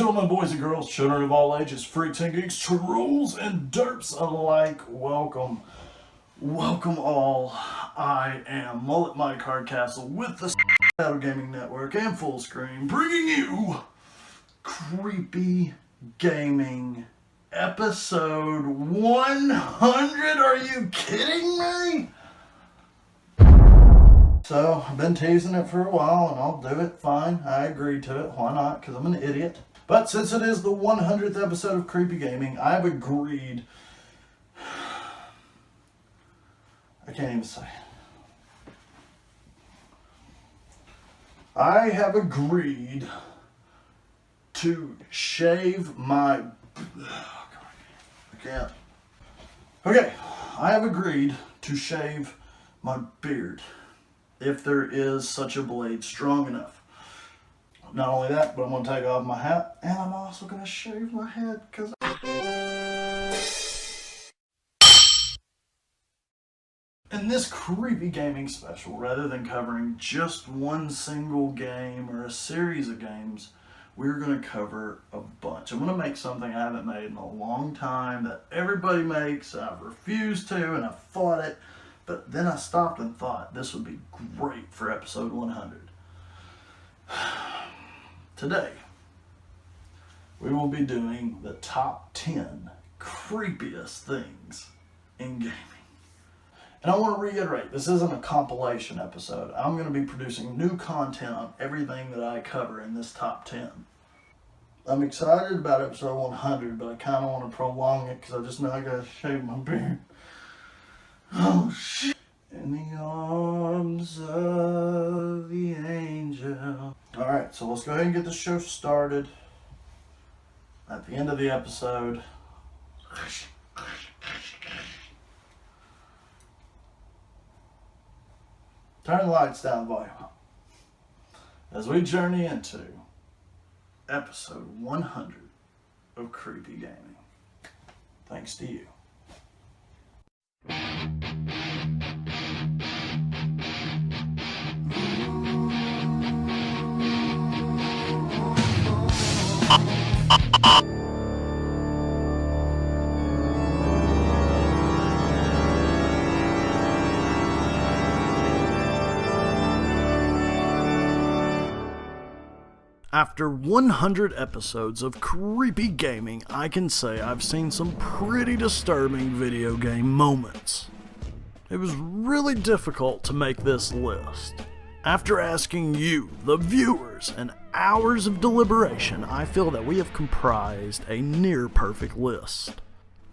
gentlemen, boys and girls, children of all ages, freaks and geeks, trolls and derps alike, welcome. Welcome all. I am Mullet Mike Hardcastle with the Shadow Gaming Network and FULLSCREEN, bringing you Creepy Gaming episode 100. Are you kidding me? So, I've been teasing it for a while, and I'll do it, fine. I agreed to it. Why not? Because I'm an idiot. But since it is the 100th episode of Creepy Gaming, I've agreed... I can't even say it. I have agreed to shave my... Oh, God, I can't. Okay, I have agreed to shave my beard, if there is such a blade strong enough. Not only that, but I'm going to take off my hat, and I'm also going to shave my head, because... In this Creepy Gaming special, rather than covering just one single game or a series of games, we're going to cover a bunch. I'm going to make something I haven't made in a long time that everybody makes, and I've refused to, and I've fought it. But then I stopped and thought this would be great for episode 100. Today, we will be doing the top 10 creepiest things in gaming. And I want to reiterate, this isn't a compilation episode. I'm going to be producing new content on everything that I cover in this top 10. I'm excited about episode 100, but I kind of want to prolong it because I just know I got to shave my beard. Oh shit. In the arms of the angel. Alright, so let's go ahead and get the show started. At the end of the episode. Turn the lights down, volume up. As we journey into episode 100 of Creepy Gaming. Thanks to you. After 100 episodes of Creepy Gaming, I can say I've seen some pretty disturbing video game moments. It was really difficult to make this list. After asking you, the viewers, and hours of deliberation, I feel that we have comprised a near-perfect list.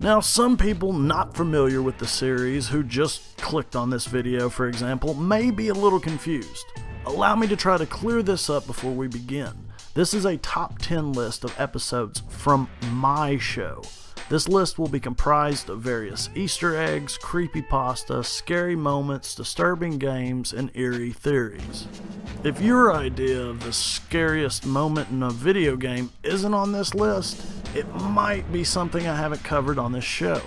Now, some people not familiar with the series who just clicked on this video, for example, may be a little confused. Allow me to try to clear this up before we begin. This is a top 10 list of episodes from my show. This list will be comprised of various Easter eggs, creepypasta, scary moments, disturbing games, and eerie theories. If your idea of the scariest moment in a video game isn't on this list, it might be something I haven't covered on this show.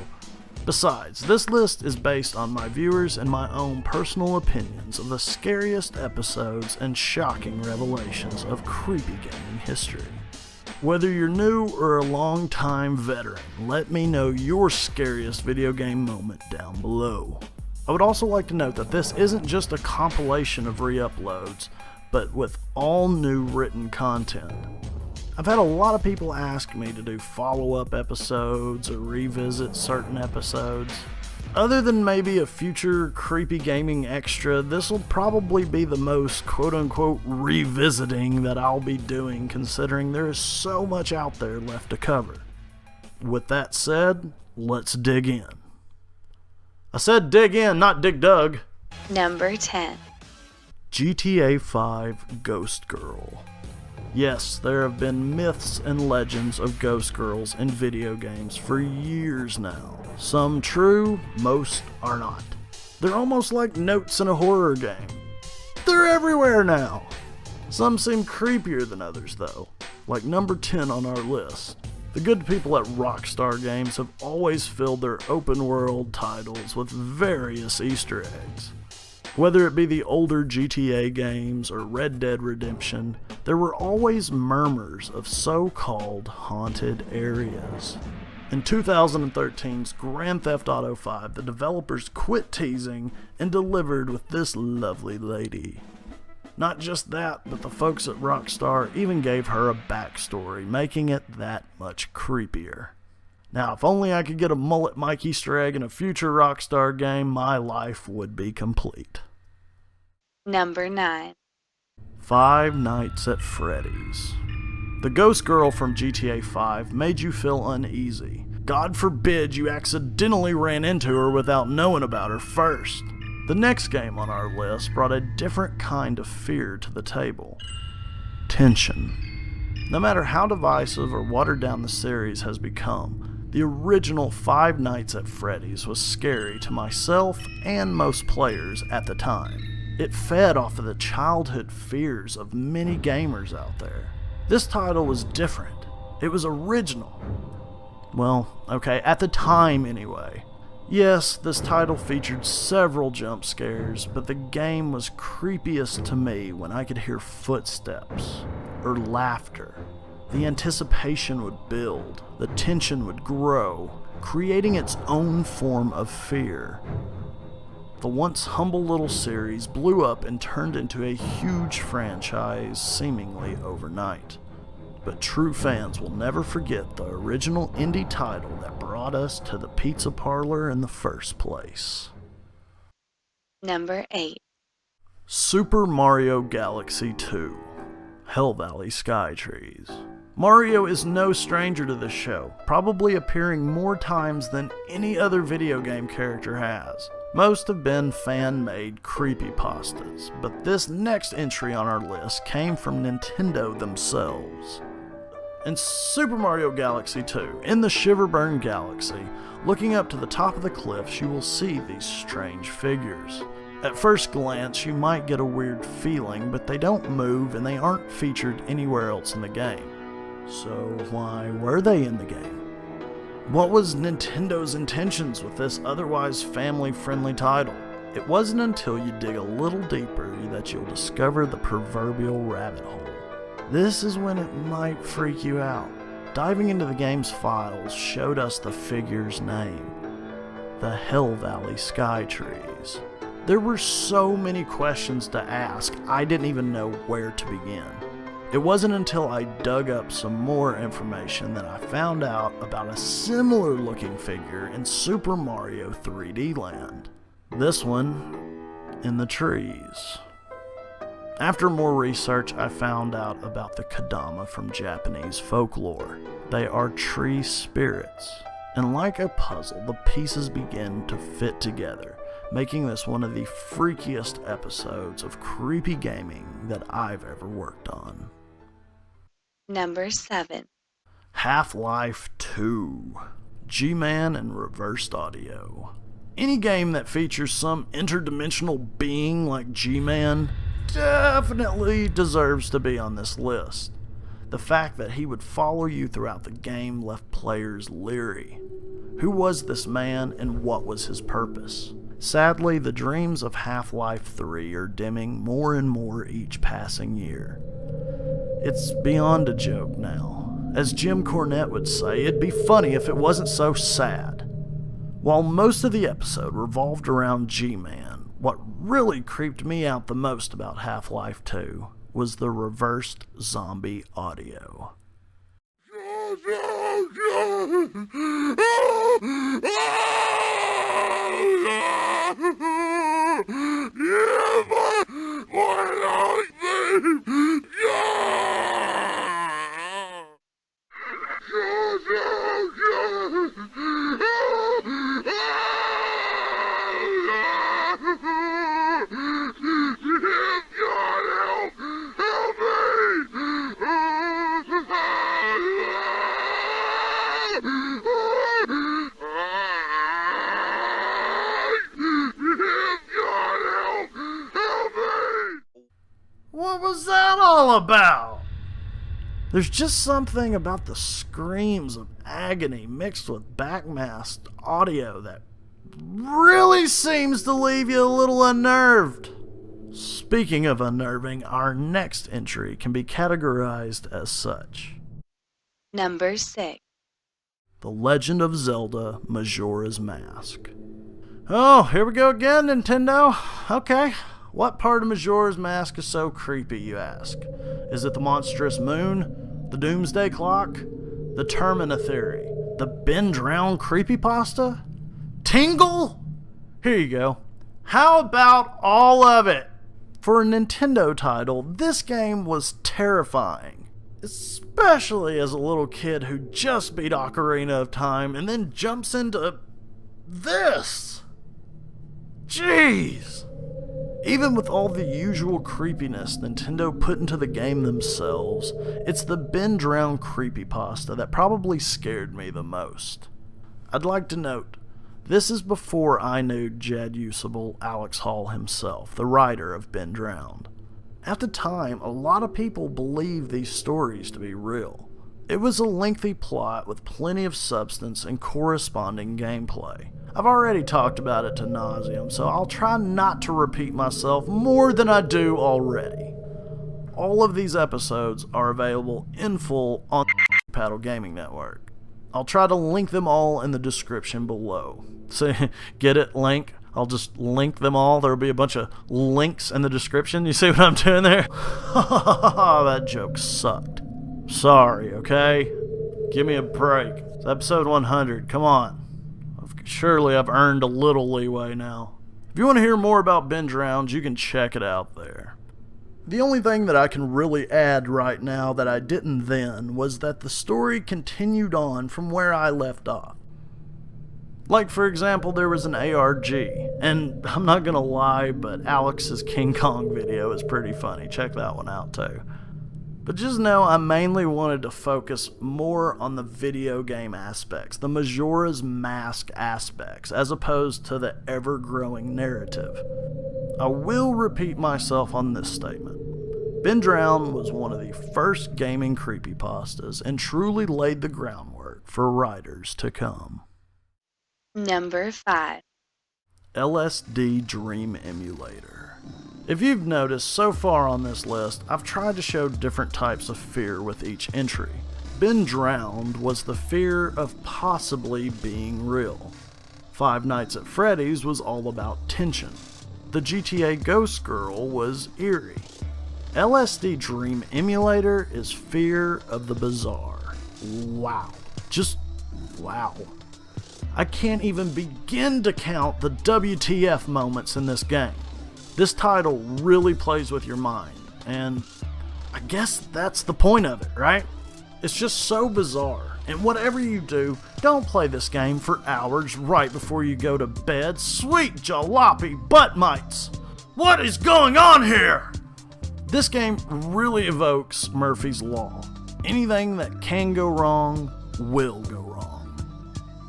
Besides, this list is based on my viewers and my own personal opinions of the scariest episodes and shocking revelations of creepy gaming history. Whether you're new or a long-time veteran, let me know your scariest video game moment down below. I would also like to note that this isn't just a compilation of re-uploads, but with all new written content. I've had a lot of people ask me to do follow-up episodes or revisit certain episodes. Other than maybe a future Creepy Gaming extra, this will probably be the most quote-unquote revisiting that I'll be doing, considering there is so much out there left to cover. With that said, let's dig in. I said dig in, not dig dug. Number 10. GTA 5 Ghost Girl. Yes, there have been myths and legends of ghost girls in video games for years now. Some true, most are not. They're almost like notes in a horror game. They're everywhere now. Some seem creepier than others though, like number 10 on our list. The good people at Rockstar Games have always filled their open world titles with various Easter eggs. Whether it be the older GTA games or Red Dead Redemption, there were always murmurs of so-called haunted areas. In 2013's Grand Theft Auto V, the developers quit teasing and delivered with this lovely lady. Not just that, but the folks at Rockstar even gave her a backstory, making it that much creepier. Now, if only I could get a Mullet Mike Easter egg in a future Rockstar game, my life would be complete. Number 9. Five Nights at Freddy's. The ghost girl from GTA 5 made you feel uneasy. God forbid you accidentally ran into her without knowing about her first. The next game on our list brought a different kind of fear to the table. Tension. No matter how divisive or watered down the series has become, the original Five Nights at Freddy's was scary to myself and most players at the time. It fed off of the childhood fears of many gamers out there. This title was different. It was original. Well, okay, at the time anyway. Yes, this title featured several jump scares, but the game was creepiest to me when I could hear footsteps or laughter. The anticipation would build, the tension would grow, creating its own form of fear. The once humble little series blew up and turned into a huge franchise seemingly overnight. But true fans will never forget the original indie title that brought us to the pizza parlor in the first place. Number 8. Super Mario Galaxy 2. Hell Valley Skytrees. Mario is no stranger to this show, probably appearing more times than any other video game character has. Most have been fan-made creepypastas, but this next entry on our list came from Nintendo themselves. In Super Mario Galaxy 2, in the Shiverburn Galaxy, looking up to the top of the cliffs, you will see these strange figures. At first glance, you might get a weird feeling, but they don't move and they aren't featured anywhere else in the game. So why were they in the game? What was Nintendo's intentions with this otherwise family-friendly title? It wasn't until you dig a little deeper that you'll discover the proverbial rabbit hole. This is when it might freak you out. Diving into the game's files showed us the figure's name, the Hell Valley Skytrees. There were so many questions to ask, I didn't even know where to begin. It wasn't until I dug up some more information that I found out about a similar looking figure in Super Mario 3D Land. This one in the trees. After more research, I found out about the Kodama from Japanese folklore. They are tree spirits, and like a puzzle, the pieces begin to fit together, making this one of the freakiest episodes of creepy gaming that I've ever worked on. Number 7. HalfLife 2. GMan and reversed audio. Any game that features some interdimensional being like GMan definitely deserves to be on this list. The fact that he would follow you throughout the game left players leery. Who was this man and what was his purpose? Sadly, the dreams of Half-Life 3 are dimming more and more each passing year. It's beyond a joke now. As Jim Cornette would say, it'd be funny if it wasn't so sad. While most of the episode revolved around G-Man, what really creeped me out the most about Half-Life 2 was the reversed zombie audio. What was that all about? There's just something about the screams of agony mixed with backmasked audio that really seems to leave you a little unnerved. Speaking of unnerving, our next entry can be categorized as such. Number 6. The Legend of Zelda Majora's Mask. Oh, here we go again, Nintendo. Okay, what part of Majora's Mask is so creepy, you ask? Is it the monstrous moon? The doomsday clock? The Termina theory? The Ben Drown creepypasta? Tingle? Here you go. How about all of it? For a Nintendo title, this game was terrifying. Especially as a little kid who just beat Ocarina of Time and then jumps into this. Jeez. Even with all the usual creepiness Nintendo put into the game themselves, it's the Ben Drown creepypasta that probably scared me the most. I'd like to note, this is before I knew Jad-usable Alex Hall himself, the writer of Ben Drowned. At the time, a lot of people believed these stories to be real. It was a lengthy plot with plenty of substance and corresponding gameplay. I've already talked about it to nauseam, so I'll try not to repeat myself more than I do already. All of these episodes are available in full on the Paddle Gaming Network. I'll try to link them all in the description below. So, get it? Link? I'll just link them all. There'll be a bunch of links in the description. You see what I'm doing there? That joke sucked. Sorry, okay? Give me a break. It's episode 100. Come on. Surely I've earned a little leeway now. If you want to hear more about Ben Drowned, you can check it out there. The only thing that I can really add right now that I didn't then was that the story continued on from where I left off. Like, for example, there was an ARG, and I'm not gonna lie, but Alex's King Kong video is pretty funny. Check that one out too. But just know I mainly wanted to focus more on the video game aspects, the Majora's Mask aspects, as opposed to the ever-growing narrative. I will repeat myself on this statement. Ben Drowned was one of the first gaming creepypastas and truly laid the groundwork for writers to come. Number 5. LSD Dream Emulator. If you've noticed, so far on this list, I've tried to show different types of fear with each entry. Ben Drowned was the fear of possibly being real. Five Nights at Freddy's was all about tension. The GTA Ghost Girl was eerie. LSD Dream Emulator is fear of the bizarre. Wow. Just wow. I can't even begin to count the WTF moments in this game. This title really plays with your mind, and I guess that's the point of it, right? It's just so bizarre, and whatever you do, don't play this game for hours right before you go to bed. Sweet jalopy butt mites! What is going on here? This game really evokes Murphy's Law. Anything that can go wrong will go wrong.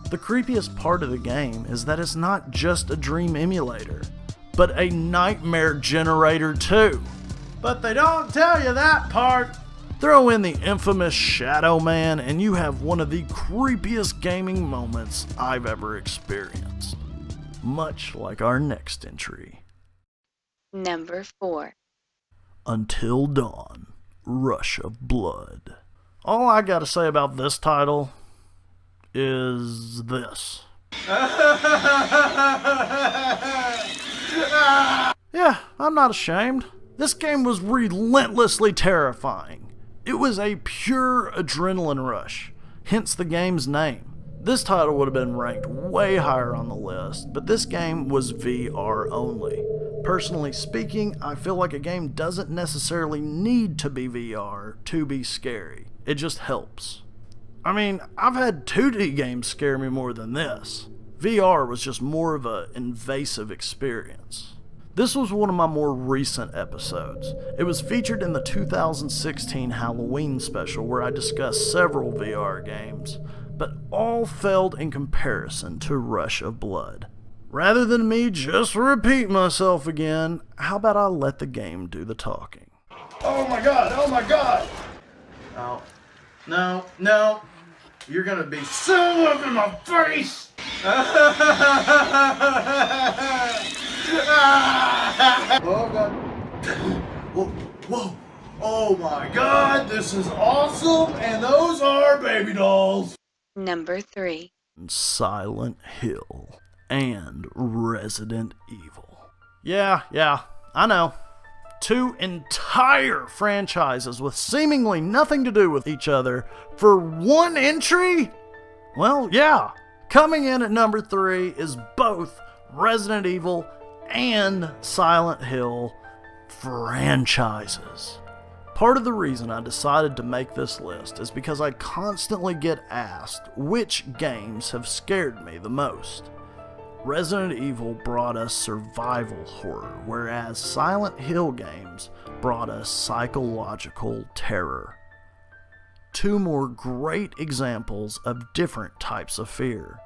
The creepiest part of the game is that it's not just a dream emulator, but a nightmare generator too. But they don't tell you that part. Throw in the infamous Shadow Man and you have one of the creepiest gaming moments I've ever experienced. Much like our next entry. Number 4. Until Dawn, Rush of Blood. All I gotta say about this title is this. Yeah, I'm not ashamed. This game was relentlessly terrifying. It was a pure adrenaline rush, hence the game's name. This title would have been ranked way higher on the list, but this game was VR only. Personally speaking, I feel like a game doesn't necessarily need to be VR to be scary. It just helps. I mean, I've had 2D games scare me more than this. VR was just more of an invasive experience. This was one of my more recent episodes. It was featured in the 2016 Halloween special where I discussed several VR games, but all failed in comparison to Rush of Blood. Rather than me just repeat myself again, how about I let the game do the talking? Oh my god, oh my god! Oh, no. You're gonna be so up in my face! Oh god. Whoa, whoa. Oh my god, this is awesome, and those are baby dolls. Number 3. Silent Hill and Resident Evil. Yeah, I know. 2 entire franchises with seemingly nothing to do with each other for 1 entry? Well, yeah. Coming in at number 3 is both Resident Evil and Silent Hill franchises. Part of the reason I decided to make this list is because I constantly get asked which games have scared me the most. Resident Evil brought us survival horror, whereas Silent Hill games brought us psychological terror. 2 more great examples of different types of fear.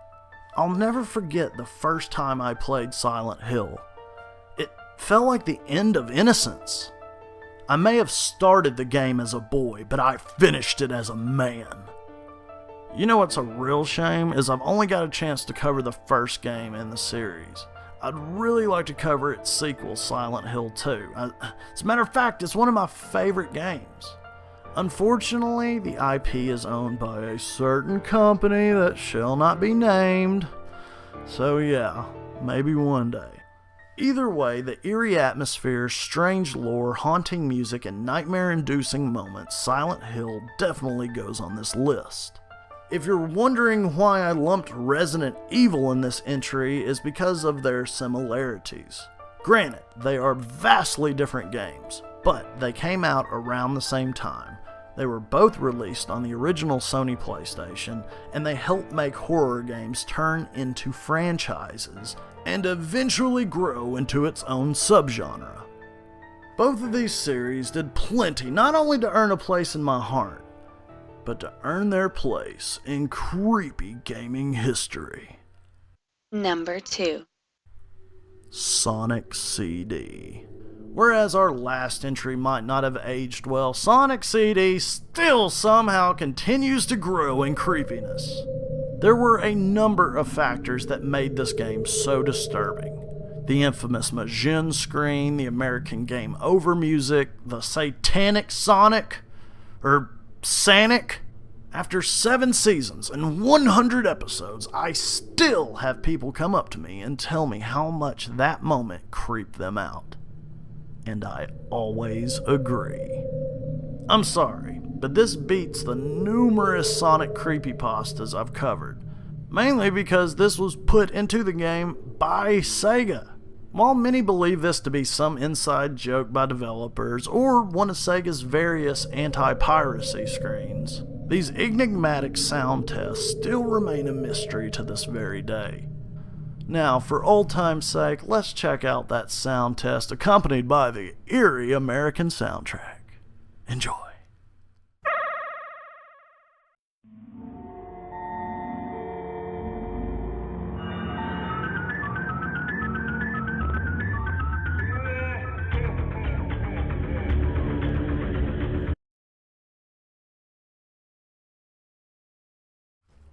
I'll never forget the first time I played Silent Hill. It felt like the end of innocence. I may have started the game as a boy, but I finished it as a man. You know what's a real shame is I've only got a chance to cover the first game in the series. I'd really like to cover its sequel, Silent Hill 2. As a matter of fact, it's one of my favorite games. Unfortunately, the IP is owned by a certain company that shall not be named. So yeah, maybe one day. Either way, the eerie atmosphere, strange lore, haunting music, and nightmare-inducing moments, Silent Hill definitely goes on this list. If you're wondering why I lumped Resident Evil in this entry, is because of their similarities. Granted, they are vastly different games, but they came out around the same time. They were both released on the original Sony PlayStation, and they helped make horror games turn into franchises and eventually grow into its own subgenre. Both of these series did plenty not only to earn a place in my heart, but to earn their place in creepy gaming history. Number 2. Sonic CD. Whereas our last entry might not have aged well, Sonic CD still somehow continues to grow in creepiness. There were a number of factors that made this game so disturbing. The infamous Majin screen, the American Game Over music, the satanic Sonic, Sanic. After 7 seasons and 100 episodes, I still have people come up to me and tell me how much that moment creeped them out. And I always agree. I'm sorry, but this beats the numerous Sonic creepypastas I've covered, mainly because this was put into the game by Sega. While many believe this to be some inside joke by developers or one of Sega's various anti-piracy screens, these enigmatic sound tests still remain a mystery to this very day. Now, for old time's sake, let's check out that sound test accompanied by the eerie American soundtrack. Enjoy.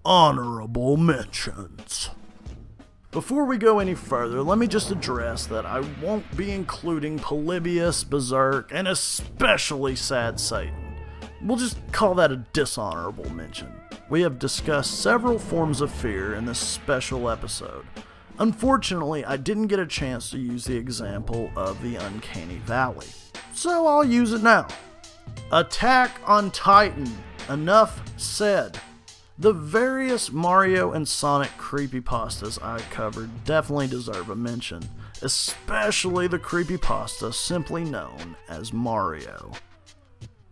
Honorable mentions. Before we go any further, let me just address that I won't be including Polybius, Berserk, and especially Sad Satan. We'll just call that a dishonorable mention. We have discussed several forms of fear in this special episode. Unfortunately, I didn't get a chance to use the example of the Uncanny Valley, so I'll use it now. Attack on Titan. Enough said. The various Mario and Sonic creepypastas I covered definitely deserve a mention, especially the creepypasta simply known as Mario.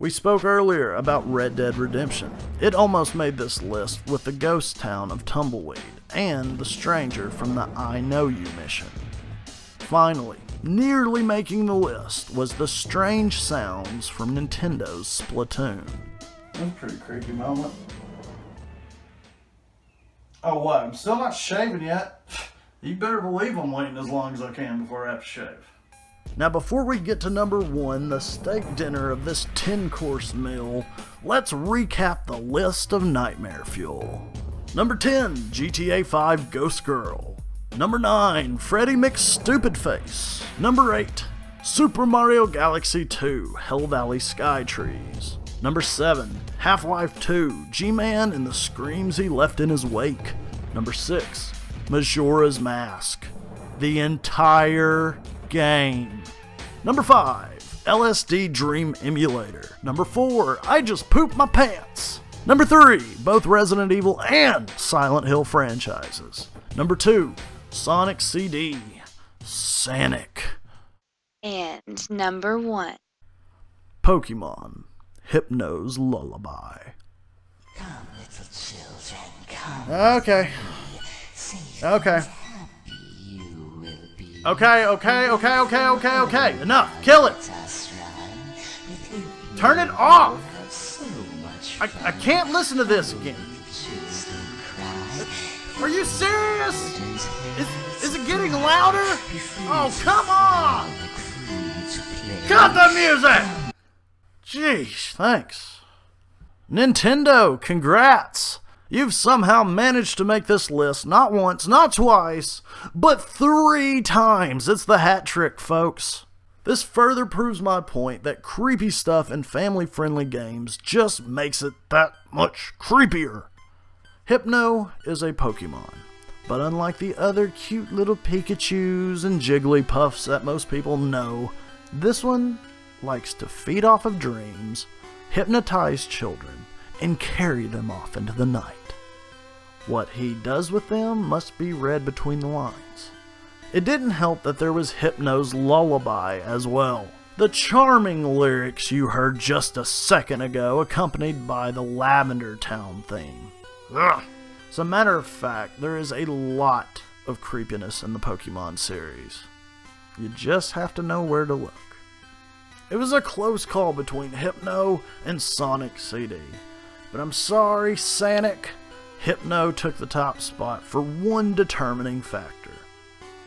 We spoke earlier about Red Dead Redemption. It almost made this list with the ghost town of Tumbleweed and the stranger from the I Know You mission. Finally, nearly making the list was the strange sounds from Nintendo's Splatoon. That's a pretty creepy moment. Oh, what? I'm still not shaving yet? You better believe I'm waiting as long as I can before I have to shave. Now, before we get to number 1, the steak dinner of this 10-course meal, let's recap the list of nightmare fuel. Number 10, GTA 5 Ghost Girl. Number 9, Freddy McStupidface. Number 8, Super Mario Galaxy 2 Hell Valley Sky Trees. Number 7, HalfLife 2 G-Man and the Screams He Left in His Wake. Number 6, Majora's Mask. The entire game. Number 5, LSD Dream Emulator. Number 4, I Just Pooped My Pants. Number 3, both Resident Evil and Silent Hill franchises. Number 2, Sonic CD. Sonic. And number 1. Pokemon. Hypno's Lullaby. Come, little children, come. Okay. Okay. Okay. Enough. Kill it. Turn it off. I can't listen to this again. Are you serious? Is it getting louder? Oh, come on. Cut the music. Jeez, thanks. Nintendo, congrats! You've somehow managed to make this list not once, not twice, but 3 times. It's the hat trick, folks. This further proves my point that creepy stuff in family-friendly games just makes it that much creepier. Hypno is a Pokemon, but unlike the other cute little Pikachus and Jigglypuffs that most people know, this one likes to feed off of dreams, hypnotize children, and carry them off into the night. What he does with them must be read between the lines. It didn't help that there was Hypno's Lullaby as well. The charming lyrics you heard just a second ago, accompanied by the Lavender Town theme. Ugh. As a matter of fact, there is a lot of creepiness in the Pokemon series. You just have to know where to look. It was a close call between Hypno and Sonic CD. But I'm sorry, Sonic, Hypno took the top spot for one determining factor.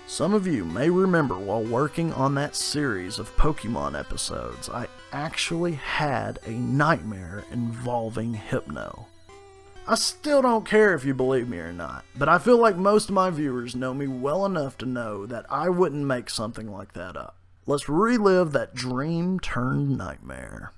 Some of you may remember while working on that series of Pokemon episodes, I actually had a nightmare involving Hypno. I still don't care if you believe me or not, but I feel like most of my viewers know me well enough to know that I wouldn't make something like that up. Let's relive that dream turned nightmare.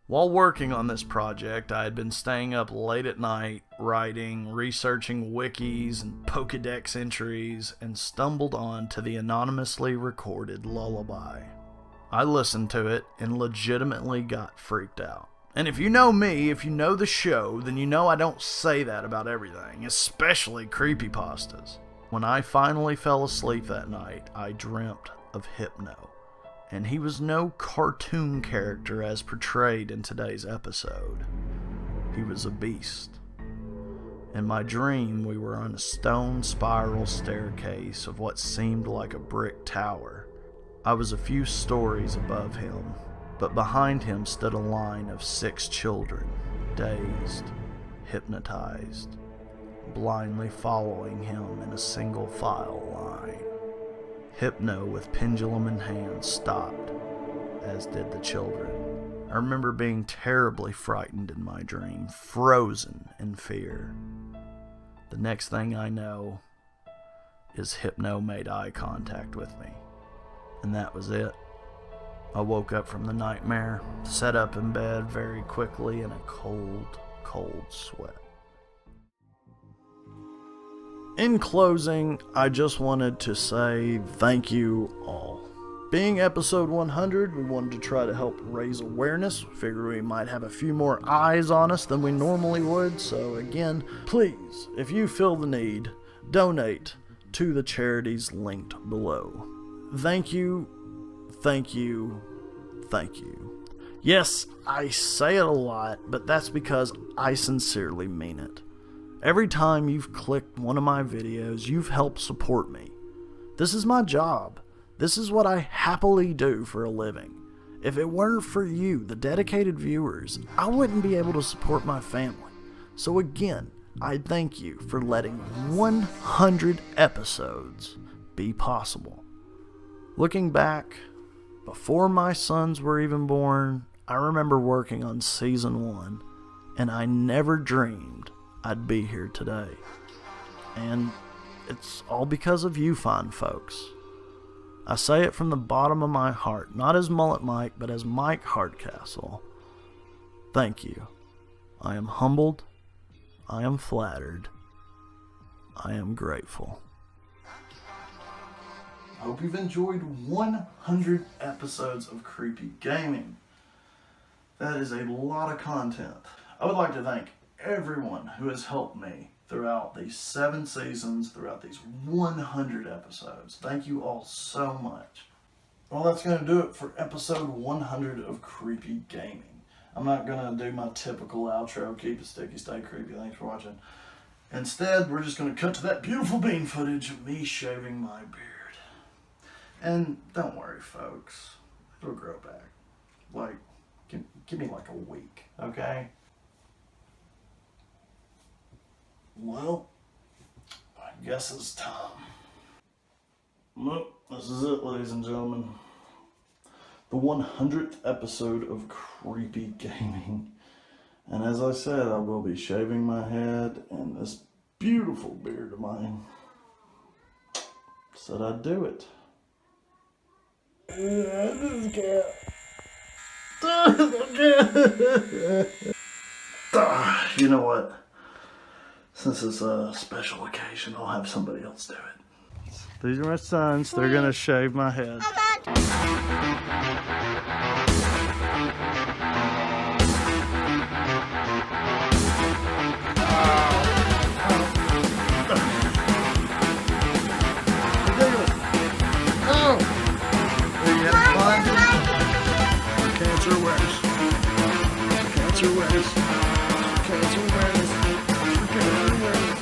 While working on this project, I had been staying up late at night, writing, researching wikis and Pokedex entries, and stumbled on to the anonymously recorded lullaby. I listened to it and legitimately got freaked out. And if you know me, if you know the show, then you know I don't say that about everything, especially creepypastas. When I finally fell asleep that night, I dreamt of Hypno, and he was no cartoon character as portrayed in today's episode. He was a beast. In my dream, we were on a stone spiral staircase of what seemed like a brick tower. I was a few stories above him, but behind him stood a line of 6 children, dazed, hypnotized, blindly following him in a single file line. Hypno, with pendulum in hand, stopped, as did the children. I remember being terribly frightened in my dream, frozen in fear. The next thing I know is Hypno made eye contact with me, and that was it. I woke up from the nightmare, sat up in bed very quickly in a cold, cold sweat. In closing, I just wanted to say thank you all. Being episode 100, we wanted to try to help raise awareness. Figured we might have a few more eyes on us than we normally would. So again, please, if you feel the need, donate to the charities linked below. Thank you, thank you, thank you. Yes, I say it a lot, but that's because I sincerely mean it. Every time you've clicked one of my videos, you've helped support me. This is my job. This is what I happily do for a living. If it weren't for you, the dedicated viewers, I wouldn't be able to support my family. So again, I thank you for letting 100 episodes be possible. Looking back, before my sons were even born, I remember working on season 1, and I never dreamed I'd be here today. And it's all because of you fine folks. I say it from the bottom of my heart, not as Mullet Mike, but as Mike Hardcastle. Thank you. I am humbled. I am flattered. I am grateful. I hope you've enjoyed 100 episodes of Creepy Gaming. That is a lot of content. I would like to thank everyone who has helped me throughout these 7 seasons, throughout these 100 episodes. Thank you all so much. Well, that's going to do it for episode 100 of Creepy Gaming. I'm not going to do my typical outro, keep it sticky, stay creepy, thanks for watching. Instead, we're just going to cut to that beautiful bean footage of me shaving my beard. And don't worry, folks, it'll grow back. Like, give me like a week, okay? Well, I guess it's time. Well, this is it, ladies and gentlemen. The 100th episode of Creepy Gaming. And as I said, I will be shaving my head, and this beautiful beard of mine said I'd do it. You know what? Since it's a special occasion, I'll have somebody else do it. These are my sons. They're gonna shave my head. Cancer awareness. Cancer awareness. Cancer awareness. Cancer awareness.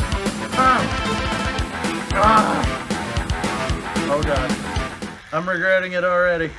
Oh God. I'm regretting it already.